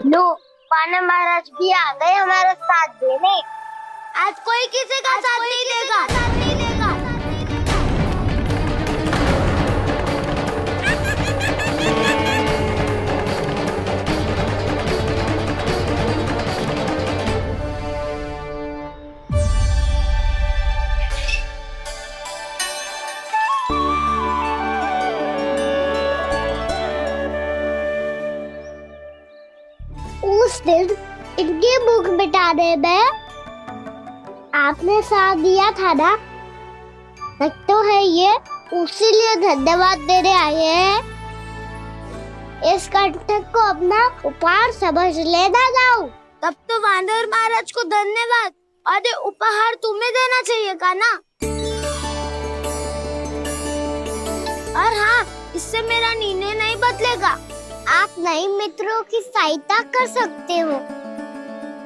लो, वानर महाराज भी आ गए हमारा साथ देने। आज कोई किसी का साथ नहीं देगा। उस दिन इनकी भूख मिटाने में आपने साथ दिया था ना, तो है ये उसी लिए धन्यवाद देने आए हैं। इस कंटक को अपना उपहार समझ लेना जाओ। तब तो वानर महाराज को धन्यवाद और उपहार तुम्हें देना चाहिए का ना। और हाँ, इससे मेरा निर्णय नहीं बदलेगा। आप नए मित्रों की सहायता कर सकते हो,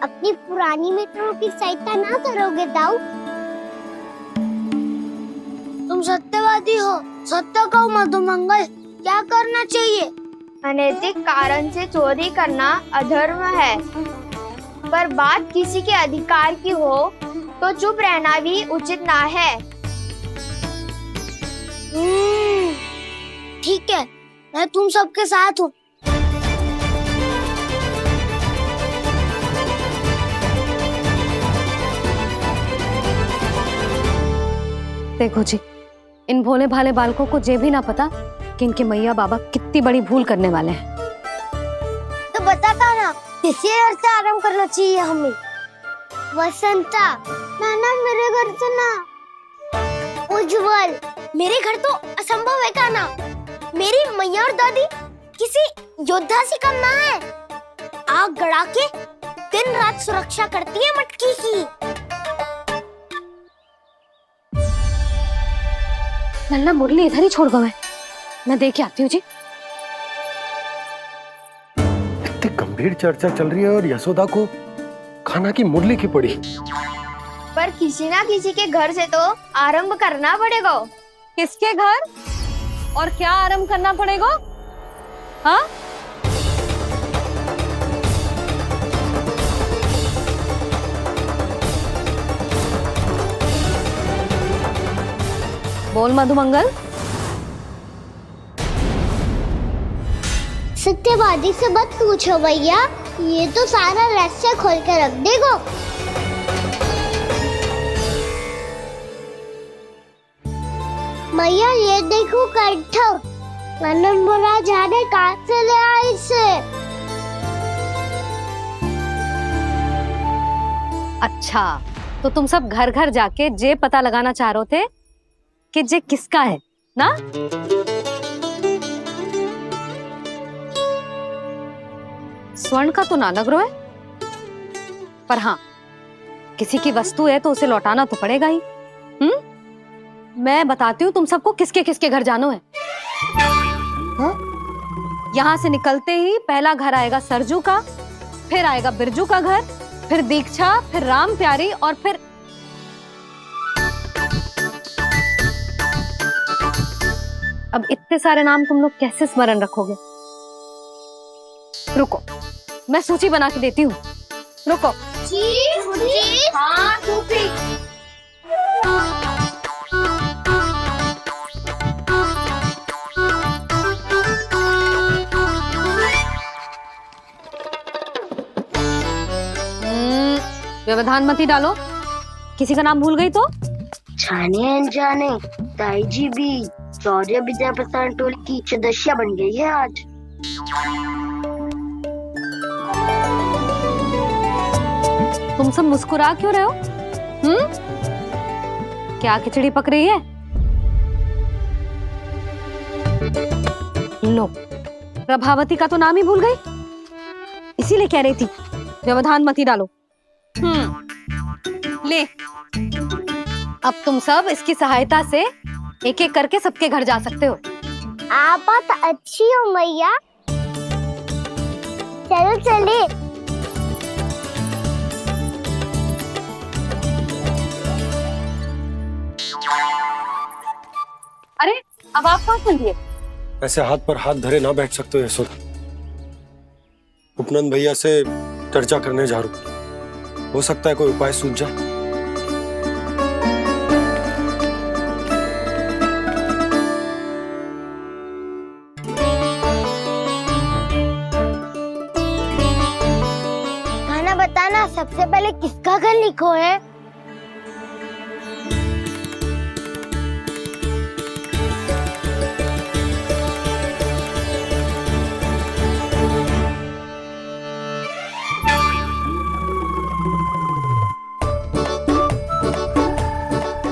अपनी पुरानी मित्रों की सहायता ना करोगे दाऊ। तुम सत्यवादी हो, सत्य कहो मधुमंगल, क्या करना चाहिए? अनैतिक कारण से चोरी करना अधर्म है, पर बात किसी के अधिकार की हो तो चुप रहना भी उचित ना है। ठीक है, मैं तुम सबके साथ हूँ। देखो जी, इन भोले भाले बालकों को ये भी ना पता कि इनके मैया बाबा कितनी बड़ी भूल करने वाले हैं। तो बताता ना, किसी घर से आराम करना चाहिए हमें। वसंता, नाना मेरे घर से ना। उज्जवल, मेरे घर तो असंभव है काना। मेरी मैया और दादी किसी योद्धा से कम ना है। आग गड़ा के दिन रात सुरक्षा करती है मटकी की। नन्ना मुरली इधर ही छोड़ गए, मैं देख के आती हूँ जी। इतनी गंभीर चर्चा चल रही है और यशोदा को खाना की मुरली की पड़ी। पर किसी ना किसी के घर से तो आरंभ करना पड़ेगा। किसके घर और क्या आरंभ करना पड़ेगा? हाँ, बोल मधुमंगल। सत्यवादी से मत पूछो भैया, ये तो सारा रहस्य खोल के रख देगो। भैया ये देखो कंठक, वानर महाराज जाने कहाँ से ले आए इसे। अच्छा, तो तुम सब घर घर जाके जे पता लगाना चाह रहे थे कि जे किसका है ना? स्वर्ण का तो ना लग रहा है, पर हाँ, किसी की वस्तु है तो उसे लौटाना तो पड़ेगा ही। मैं बताती हूँ तुम सबको किसके किसके घर जानो है। यहाँ से निकलते ही पहला घर आएगा सरजू का, फिर आएगा बिरजू का घर, फिर दीक्षा, फिर राम प्यारी और फिर अब इतने सारे नाम तुम लोग कैसे स्मरण रखोगे? रुको, मैं सूची बना के देती हूँ। रुको। हाँ, व्यवधान मत ही डालो, किसी का नाम भूल गई तो? जाने अनजाने ताई जी भी शौर्य विद्या प्रसारण टोली की सदस्य बन गई है आज। तुम सब मुस्कुरा क्यों रहे हो? क्या खिचड़ी पक रही है? लो, प्रभावती का तो नाम ही भूल गई, इसीलिए कह रही थी व्यवधान मत ही डालो। ले, अब तुम सब इसकी सहायता से एक एक करके सबके घर जा सकते हो। आप बात अच्छी हो मैया, चलो चले। अरे अब आप कहाँ चल दिए? ऐसे हाथ पर हाथ धरे ना बैठ सकते हो यशोदा। उपनंद भैया से चर्चा करने जा रहा हूँ। हो सकता है कोई उपाय सूझ जाए। खाना बताना, सबसे पहले किसका घर लिखो है?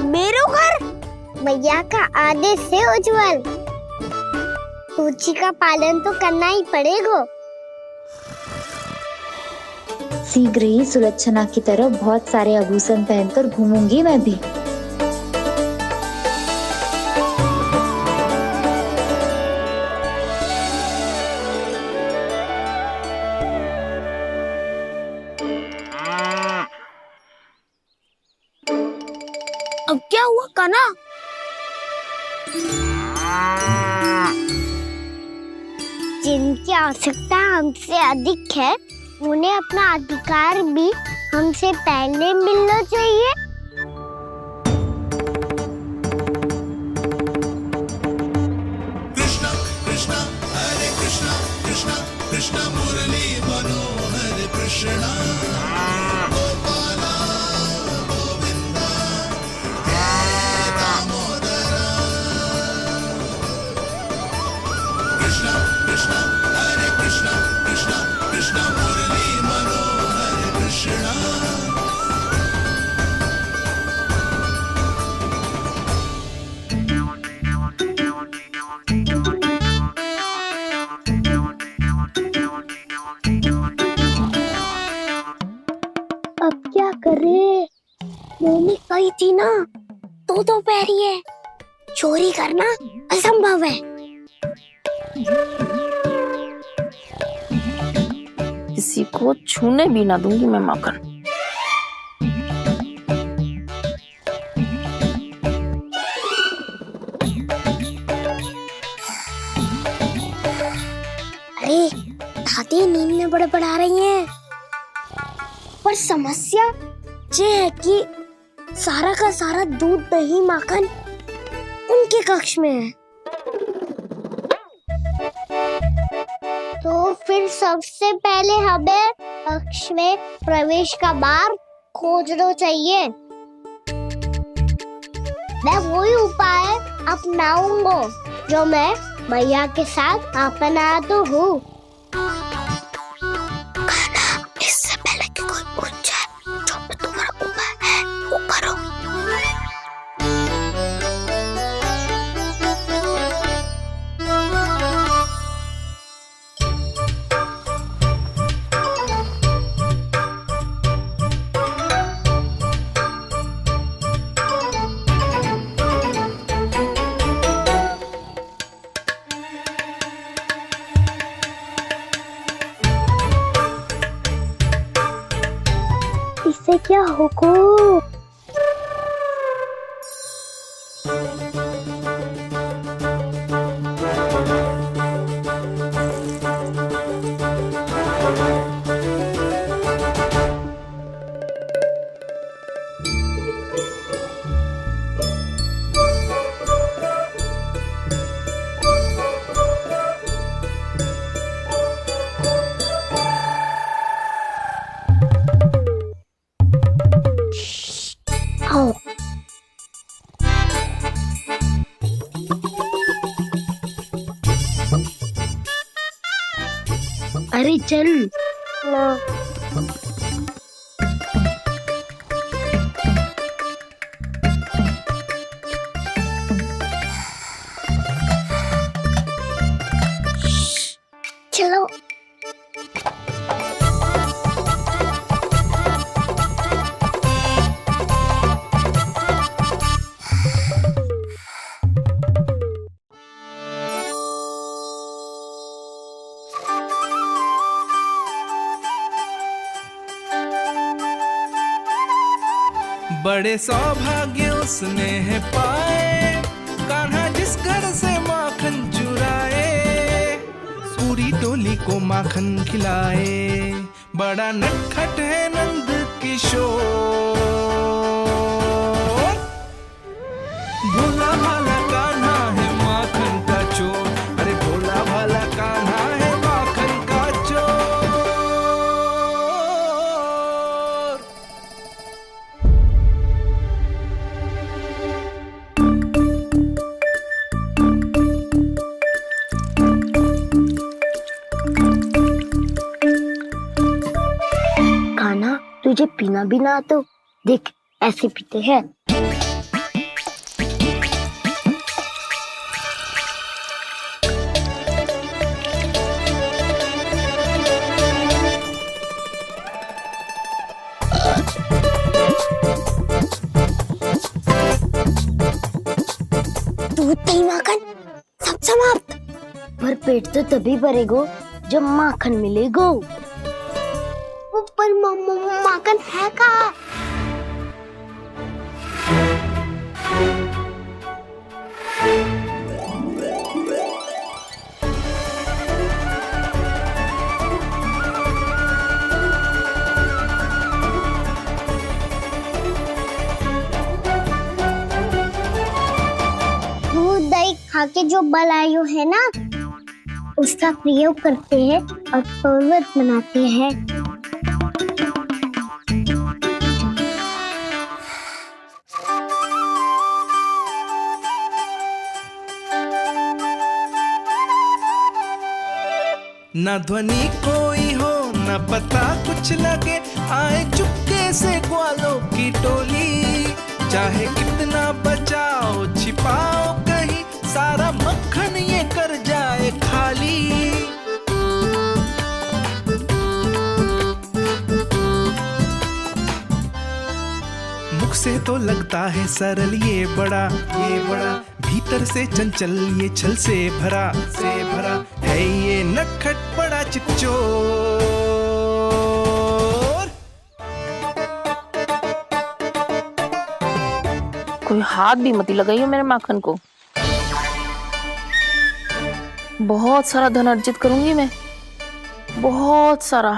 मेरो घर? मैया का आदेश से उज्जवल, सूची का पालन तो करना ही पड़ेगा। शीघ्र ही सुलक्षणा की तरह बहुत सारे आभूषण पहनकर घूमूंगी मैं भी। अब क्या हुआ काना? जिनकी आवश्यकता हमसे अधिक है, उन्हें अपना अधिकार भी हमसे पहले मिलना चाहिए। कृष्णा कृष्णा हरे कृष्णा कृष्णा कृष्णा मुरली मनोहर कृष्णा गोपाला गोविंदा हे दामोदरा। कृष्णा कृष्णा हरे कृष्णा कृष्णा कृष्णा मुरली मनोहर कृष्णा। अब क्या करे? मैंने कही थी ना, तो पैरी है, चोरी करना असंभव है। किसी को छूने भी ना दूंगी मैं माखन। अरे दादी नींद में बड़बड़ा रही हैं। पर समस्या ये है कि सारा का सारा दूध दही माखन उनके कक्ष में है। तो फिर सबसे पहले हमें कक्ष में प्रवेश का मार्ग खोजना चाहिए। मैं वही उपाय अपनाऊंगा जो मैं मैया के साथ अपनाता हूँ। इससे पहले कि कोई पूछ जाए, जो भी तुम्हारा उपाय है वो करो। इससे क्या होगा? आओ। अरे चल। ना। चलो। बड़े सौभाग्य उसने है पाए, कान्हा जिस घर से माखन चुराए। सूर्य पूरी टोली को माखन खिलाए। बड़ा नटखट है नंद किशोर, भोला भाला कान्हा है माखन का चोर। अरे भोला भाला कान्हा है माखन का चोर। कान्हा, तुझे पीना भी ना तो देख ऐसे पीते हैं। दूध दही माखन सब समाप्त। पर पेट तो तभी भरेगो जब माखन मिलेगो। पर माखन है कहाँ? दूध दही खा के जो बलायु है ना, उसका प्रयोग करते हैं और पर्वत बनाते हैं। न ध्वनि कोई हो न पता कुछ लगे, आए चुपके से ग्वालों की टोली। चाहे कितना बचाओ छिपाओ कहीं, सारा मक्खन ये कर जाए खाली। मुख से तो लगता है सरल ये बड़ा भीतर से चंचल ये छल से भरा है ये नटखट बड़ा चिपचोर। कोई हाथ भी मत लगाइए मेरे माखन को। बहुत सारा धन अर्जित करूंगी मैं, बहुत सारा।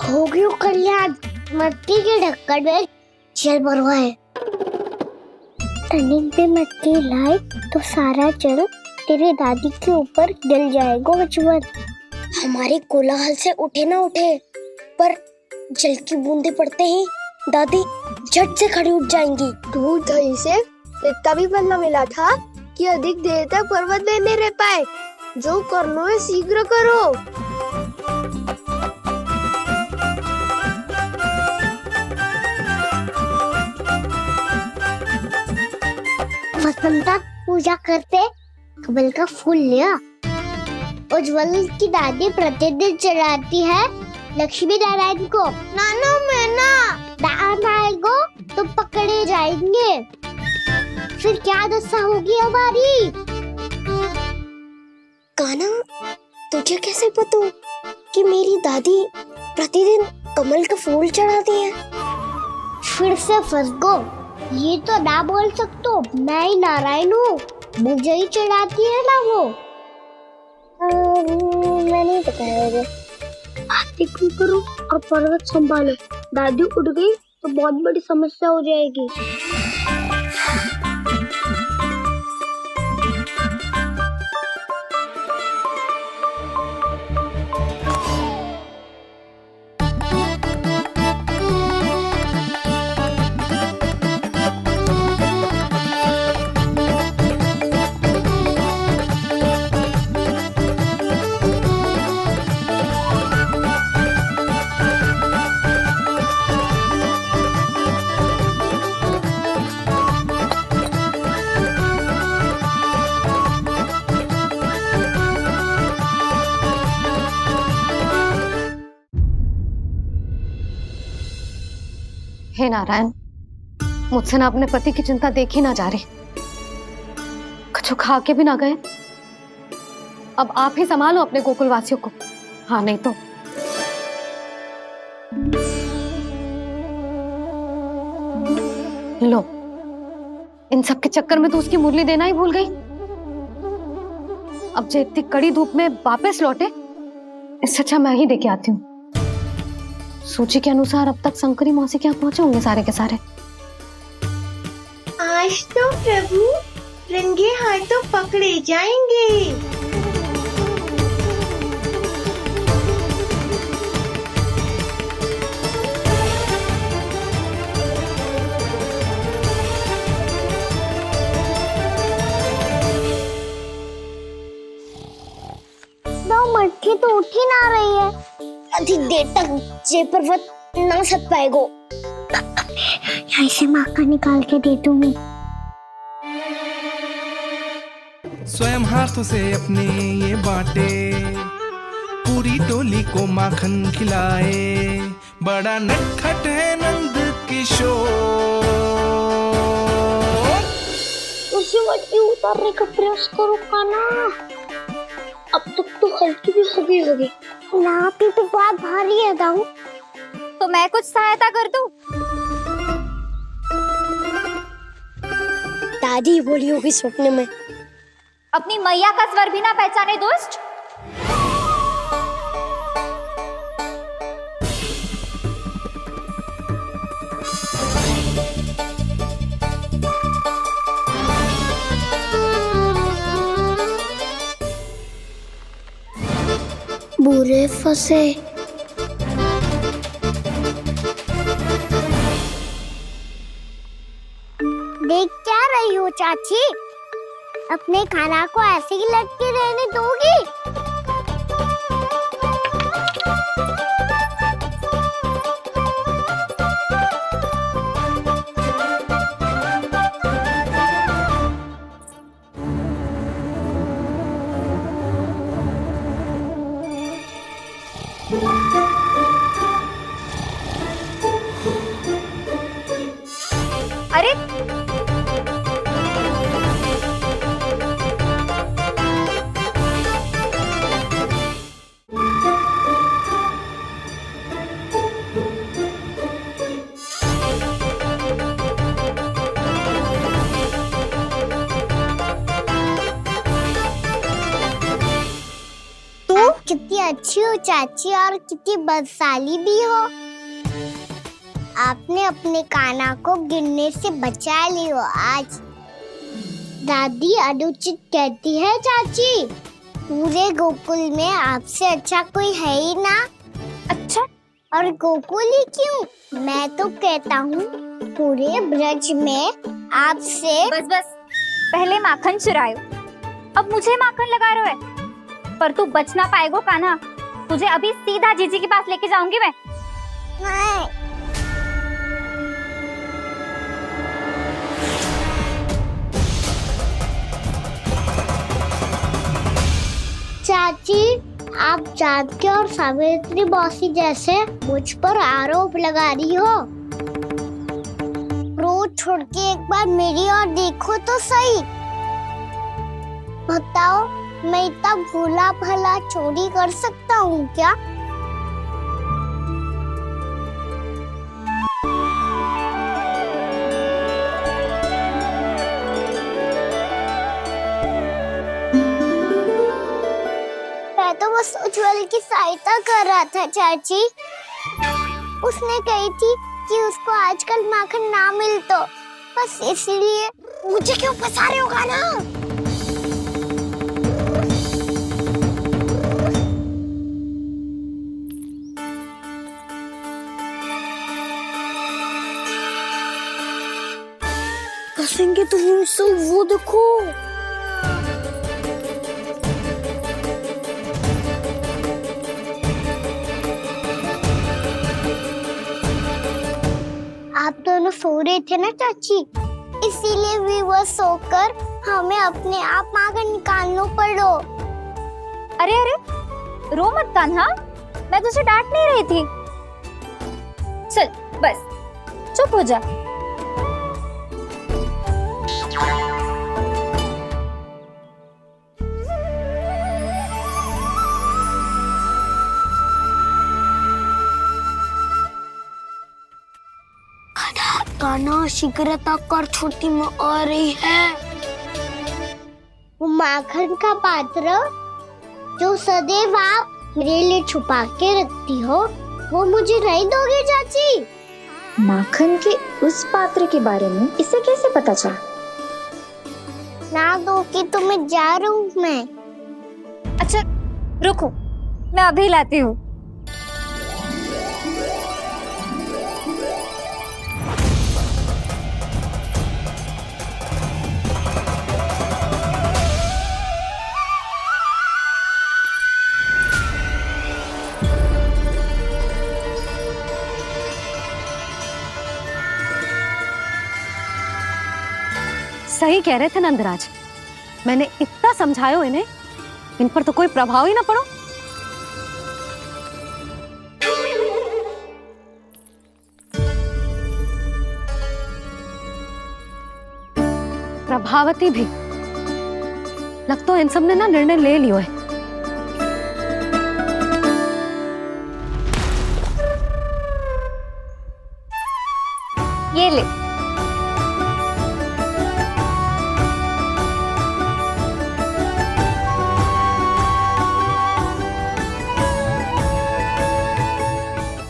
हो गयो कल्याण, मट्टी के ढक्कन में जल भरवा है। टनिक पे मट्टी लाए तो सारा जल तेरे दादी के ऊपर डल जाएगा बचवन। हमारे कोलाहल से उठे ना उठे, पर जल की बूंदे पड़ते ही दादी झट से खड़ी उठ जाएंगी। दूध दही से इतना भी बदला मिला था कि अधिक देर तक पर्वत में नहीं रह पाए। जो करना है शीघ्र करो। वसंता पूजा करते कमल का फूल लिया। उज्ज्वल की दादी प्रतिदिन चढ़ाती है लक्ष्मी नारायण को। नाना मैना दान आएगो तो पकड़े जाएंगे। फिर क्या दशा होगी हमारी? कान्हा, तुझे कैसे पता कि मेरी दादी प्रतिदिन कमल का फूल चढ़ाती है? फिर से फंस गो। ये तो ना बोल सकते, मैं ही नारायण हूँ, मुझे ही चढ़ाती है ना वो। मैं नहीं बताया। बातें क्यों करो और पर्वत संभालो। दादी उठ गई तो बहुत बड़ी समस्या हो जाएगी। हे नारायण, मुझसे ना अपने पति की चिंता देखी ना जा रही, कुछ खा के भी ना गए। अब आप ही संभालो अपने गोकुलवासियों को। हाँ, नहीं तो लो इन सब के चक्कर में तो उसकी मुरली देना ही भूल गई। अब जो इतनी कड़ी धूप में वापस लौटे, इससे अच्छा मैं ही देके आती हूँ। सूची के अनुसार अब तक शंकरी मौसी के यहाँ पहुंचे होंगे सारे के सारे। आज तो प्रभु रंगे हाथों पकड़े जाएंगे। मटकी तो उठ ही ना रही है। अधिक देर तक जे पर्वत ना सक पाएगो। यहाँ से माका निकाल के दे दूंगी। स्वयं हाथों से अपने ये बांटे, पूरी टोली को माखन खिलाए, बड़ा नटखट है नंद किशोर। उसे मटकी उतारने का प्रयास करो काना। अब तक तो हल्की भी होगी। नापी तो बहुत भारी है दाऊ। तो मैं कुछ सहायता कर दूं? दादी बोली होगी सपने में। अपनी मैया का स्वर भी ना पहचाने दुष्ट। बुरे फंसे। देख क्या रही हो चाची? अपने खाना को ऐसे ही लटके रहने दोगी? अरे तुम कितनी अच्छी हो चाची और कितनी बदसाली भी हो। आपने अपने काना को गिरने से बचा ली हो आज। दादी अनुचित कहती है चाची, पूरे गोकुल में आपसे अच्छा कोई है ही ना। अच्छा, और गोकुल ही क्यों, मैं तो कहता हूँ पूरे ब्रज में आपसे। बस बस, पहले माखन चुरायो, अब मुझे माखन लगा रहे हो। पर तू बच ना पाएगो कान्हा, तुझे अभी सीधा जीजी के पास लेके जाऊंगी मैं। नहीं। चाची, आप जानकी और सावित्री मौसी जैसे मुझ पर आरोप लगा रही हो। रोज छोड़ के एक बार मेरी ओर देखो तो सही। बताओ, मैं इतना भोला भला चोरी कर सकता हूँ क्या? मैं तो बस उज्जवल की सहायता कर रहा था चाची। उसने कही थी कि उसको आजकल माखन ना मिल तो बस इसलिए। मुझे क्यों फंसा रहे हो ना? फंसेंगे तो हमसे, वो देखो। आप दोनों सो रहे थे ना चाची, इसीलिए विवश सोकर हमें अपने आप माखन निकालना पड़ो। अरे अरे, रो मत कान्हा, मैं तुझे डांट नहीं रही थी। चल बस चुप हो जा। कान्हा शीघ्रता कर, छोटी माँ आ रही है। वो माखन का पात्र जो सदैव आप मेरे लिए छुपा के रखती हो, वो मुझे नहीं दोगे चाची? माखन के उस पात्र के बारे में इसे कैसे पता चला? ना दो कि तो मैं जा रहा हूँ मैं। अच्छा रुको, मैं अभी लाती हूँ। सही कह रहे थे नंदराज, मैंने इतना समझायो इन्हें, इन पर तो कोई प्रभाव ही ना पड़ो। प्रभावती भी लगता तो इन सब ने ना निर्णय ले लियो है। ये ले।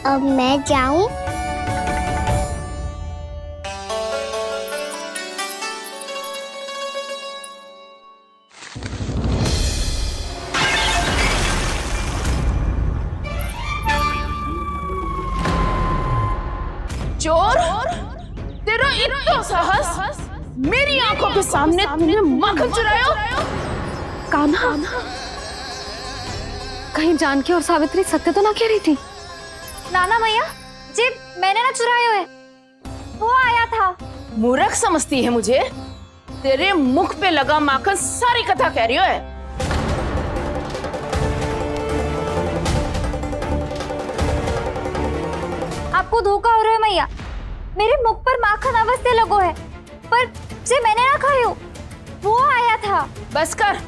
अब मैं जाऊं? चोर, तेरा इतना साहस! मेरी आंखों के सामने तुमने माखन चुराया? कान्हा, कहीं जानकी और सावित्री सत्य तो ना कह रही थी? नाना मैया जी, मैंने ना चुराया है, वो आया था। मूर्ख समझती है मुझे? तेरे मुख पे लगा माखन सारी कथा कह रही है। आपको धोखा हो रहा है मैया, मेरे मुख पर माखन अवश्य लगो है, पर जे मैंने ना खायो, वो आया था। बस कर,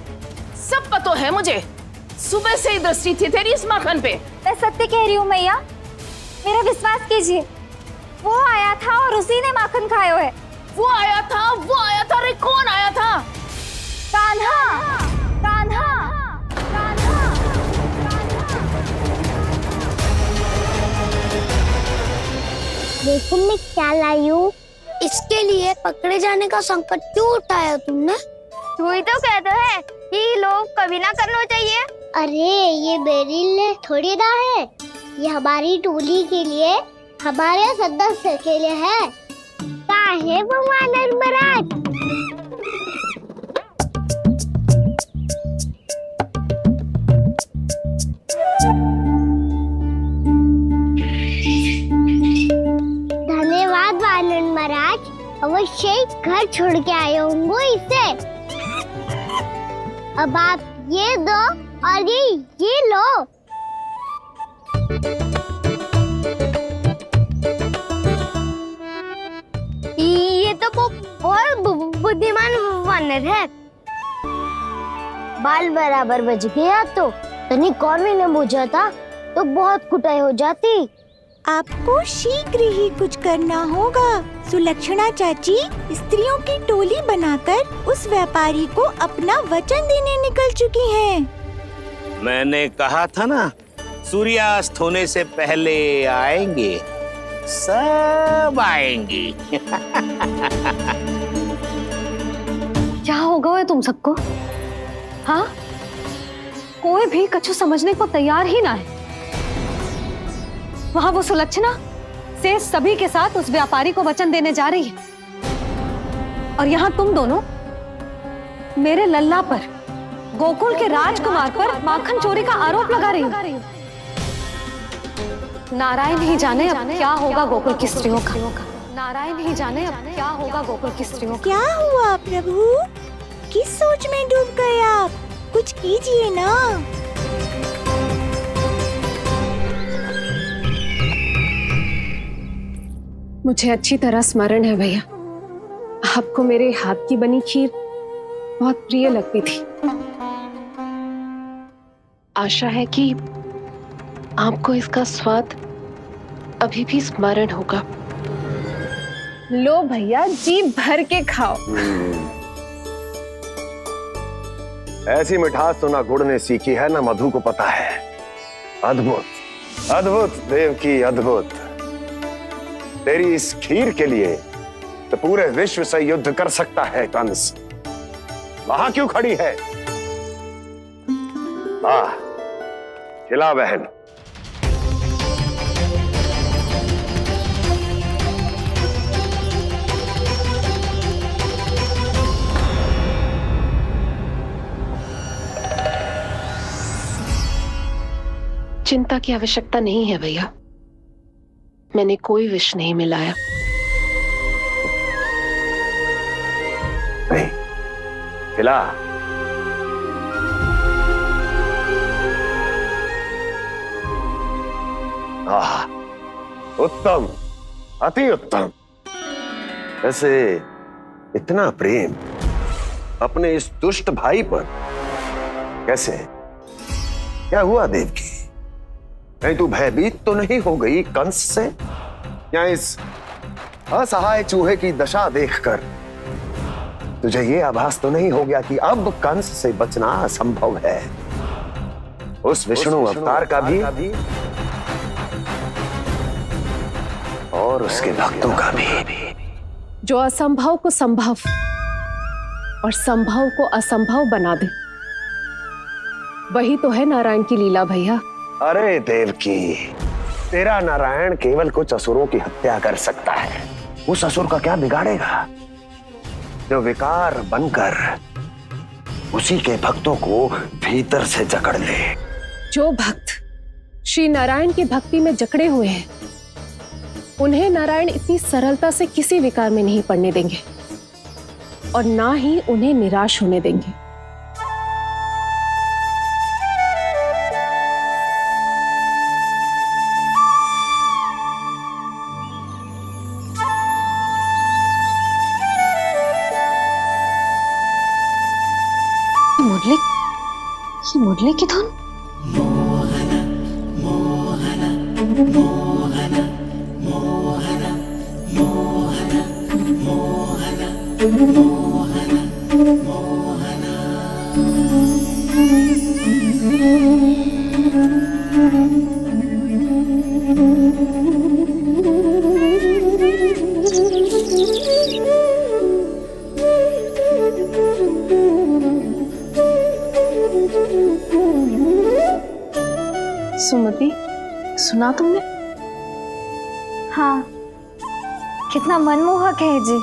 सब पता है मुझे। सुबह से ही दृष्टि थी तेरी इस माखन पे। मैं सत्य कह रही हूँ मैया, मेरा विश्वास कीजिए, वो आया था और उसी ने माखन खायो है। वो आया था, वो आया था। अरे कौन आया था? कान्हा, कान्हा, कान्हा। देखो मैं क्या लाई हूँ। इसके लिए पकड़े जाने का संकट क्यों उठाया तुमने? तू ही तो कहता है कि लोग कभी ना करना चाहिए। अरे ये मेरे लिए थोड़ी ना है, ये हमारी टोली के लिए, हमारे सदस्य के लिए है। काहे वो वानर महाराज? धन्यवाद वानर महाराज, अवश्य ही घर छोड़ के आए होंगे इसे। अब आप ये दो और ये लो। ये तो बहुत बुद्धिमान वानर है। बाल बराबर बज गया तो तनिक और भी न बुझा था तो बहुत कुटाई हो जाती। आपको शीघ्र ही कुछ करना होगा। सुलक्षणा चाची स्त्रियों की टोली बनाकर उस व्यापारी को अपना वचन देने निकल चुकी हैं। मैंने कहा था ना, सूर्यास्त होने से पहले आएंगे, सब आएंगे। क्या होगा है तुम सबको? हाँ, कोई भी कछु समझने को तैयार ही ना है। वहां वो सुलक्षणा से सभी के साथ उस व्यापारी को वचन देने जा रही है, और यहाँ तुम दोनों मेरे लल्ला पर, गोकुल के राजकुमार पर माखन चोरी का आरोप लगा रही हो। नारायण ही जाने अब क्या होगा गोकुल की स्त्रियों का। नारायण ही जाने अब क्या होगा गोकुल की स्त्रियों का। क्या हुआ प्रभु? किस सोच में डूब गए आप? कुछ कीजिए ना। मुझे अच्छी तरह स्मरण है भैया, आपको मेरे हाथ की बनी खीर बहुत प्रिय लगती थी। आशा है कि आपको इसका स्वाद अभी भी स्मरण होगा। लो भैया, जी भर के खाओ। ऐसी मिठास तो ना गुड़ ने सीखी है ना मधु को पता है। अद्भुत, अद्भुत देवकी, अद्भुत। तेरी इस खीर के लिए तो पूरे विश्व से युद्ध कर सकता है कंस। वहां क्यों खड़ी है? खिला बहन। चिंता की आवश्यकता नहीं है भैया, मैंने कोई विष नहीं मिलाया। नहीं, खिला। उत्तम, अति उत्तम। वैसे इतना प्रेम अपने इस दुष्ट भाई पर कैसे? क्या हुआ देवकी? कहीं तू भयभीत तो नहीं हो गई कंस से? या इस असहाय चूहे की दशा देखकर तुझे ये आभास तो नहीं हो गया कि अब कंस से बचना असंभव है? उस विष्णु अवतार का भी और उसके भक्तों का भी। जो असंभव को संभव और संभव को असंभव बना दे, वही तो है नारायण की लीला भैया। अरे देवकी, तेरा नारायण केवल कुछ असुरों की हत्या कर सकता है। उस असुर का क्या बिगाड़ेगा जो विकार बनकर उसी के भक्तों को भीतर से जकड़ ले। जो भक्त श्री नारायण की भक्ति में जकड़े हुए हैं, उन्हें नारायण इतनी सरलता से किसी विकार में नहीं पड़ने देंगे और ना ही उन्हें निराश होने देंगे। मुरली की धुन। सुमति, सुना तुमने? हाँ, कितना मनमोहक है जी।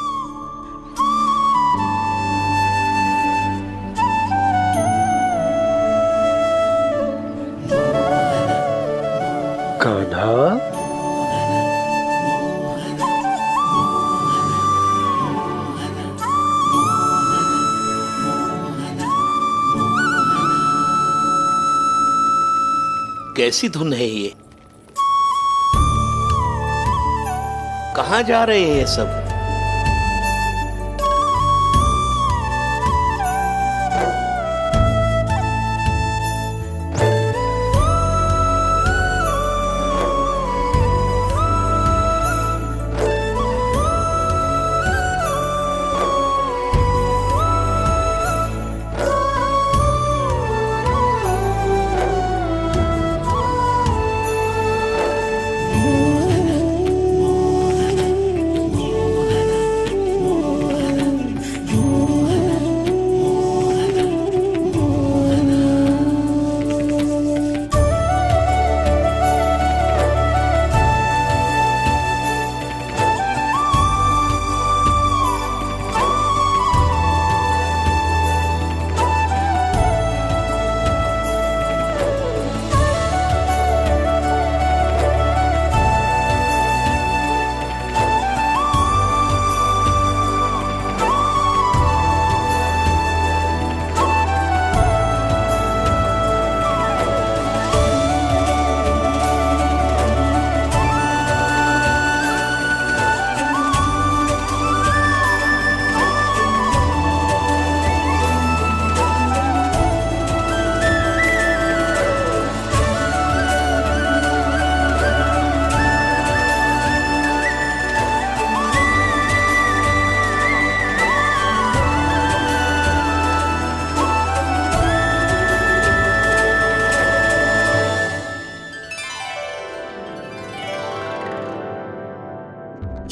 कान्हा, कैसी धुन है ये? कहाँ जा रहे हैं ये सब?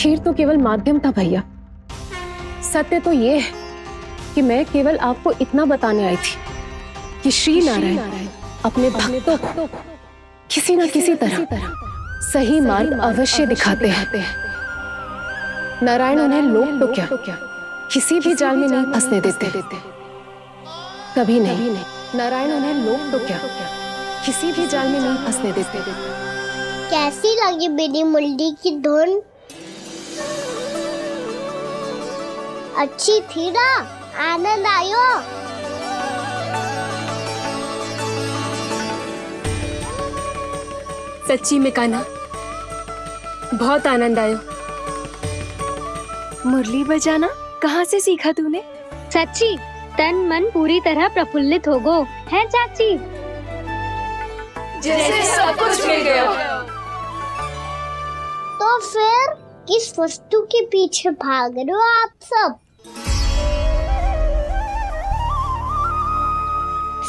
खीर तो केवल माध्यम था भैया। सत्य तो ये है कि मैं केवल आपको इतना बताने आई थी कि श्री नारायण अपने भक्तों को किसी न किसी तरह सही मार्ग अवश्य दिखाते हैं। नारायण उन्हें लोग तो क्या किसी भी जाल में नहीं फंसने देते, कभी नहीं। नारायण उन्हें लोग तो क्या किसी भी जाल में नहीं फंसने देते। कैसी लगी मेरी मुरली की धुन? अच्छी थी ना? आनंद आयो? सच्ची में कान्हा, बहुत आनंद आयो। मुरली बजाना कहाँ से सीखा तूने? सच्ची तन मन पूरी तरह प्रफुल्लित हो गो है चाची। जैसे सब कुछ मिल गया। तो फिर किस वस्तु के पीछे भाग रहे हो आप सब?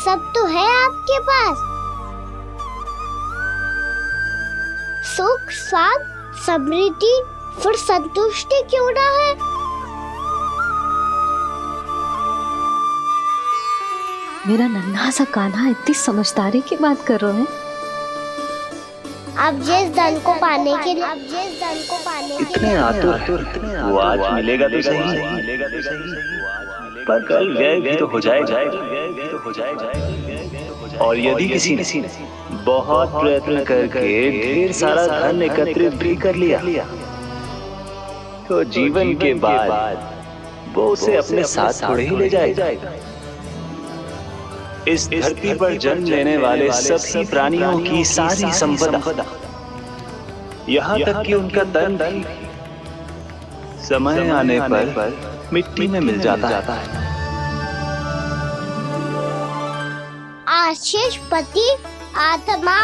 सब तो है आपके पास। सुख, स्वाद, समृद्धि, फिर संतुष्टि क्यों ना है? मेरा नन्हा सा कान्हा इतनी समझदारी की बात कर रहे हैं। अब जिस धन को पाने के लिए इतने आतुर वो आज मिलेगा तो सही, पर कल व्यय भी तो हो जाएगा। और यदि किसी ने बहुत प्रयत्न करके ढेर सारा धन एकत्रित भी कर लिया, तो जीवन के बाद वो उसे अपने साथ थोड़े ही ले जाएगा। इस धरती पर जन्म लेने वाले सभी प्राणियों की सारी संपदा, यहाँ तक कि उनका तन भी समय आने पर मिट्टी में मिल जाता है। आशीष पति आत्मा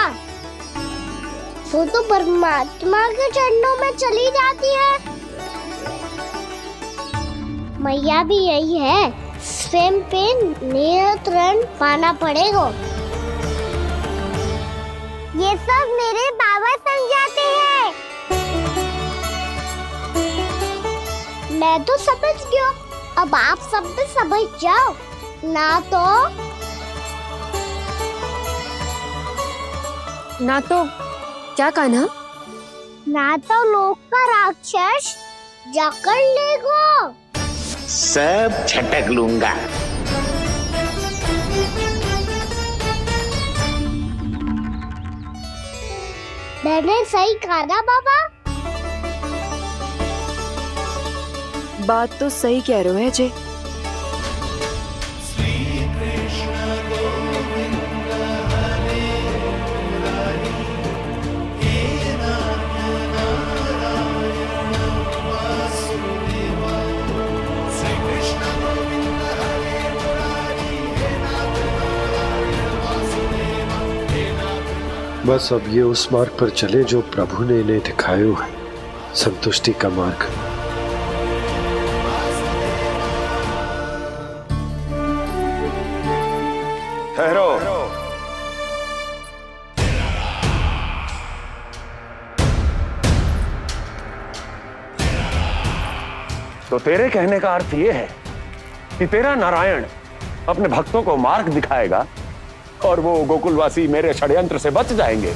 वो तो परमात्मा के चरणों में चली जाती है। मैया भी यही है, स्वयं पे नियंत्रण पाना पड़ेगा। ये सब मेरे बाबा समझाते हैं। मैं तो समझ गया, अब आप सब भी समझ जाओ ना तो क्या कान्हा? ना तो लोक का राक्षस जकड़ लेगा। सब छटक लूंगा। मैंने सही कहा ना बाबा? बात तो सही कह रहे हो अजय। बस अब ये उस मार्ग पर चले जो प्रभु ने इन्हें दिखाया है, संतुष्टि का मार्ग। ठहरो। तो तेरे कहने का अर्थ यह है कि तेरा नारायण अपने भक्तों को मार्ग दिखाएगा और वो गोकुलवासी मेरे षड्यंत्र से बच जाएंगे।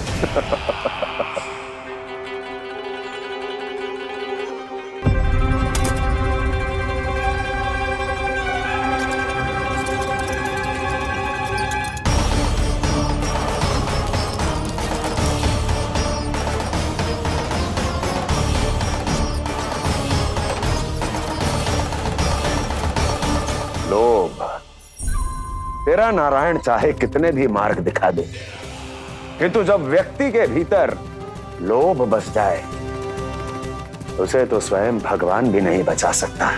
लोभ, तेरा नारायण चाहे कितने भी मार्ग दिखा दे, किंतु जब व्यक्ति के भीतर लोभ बस जाए, उसे तो स्वयं भगवान भी नहीं बचा सकता।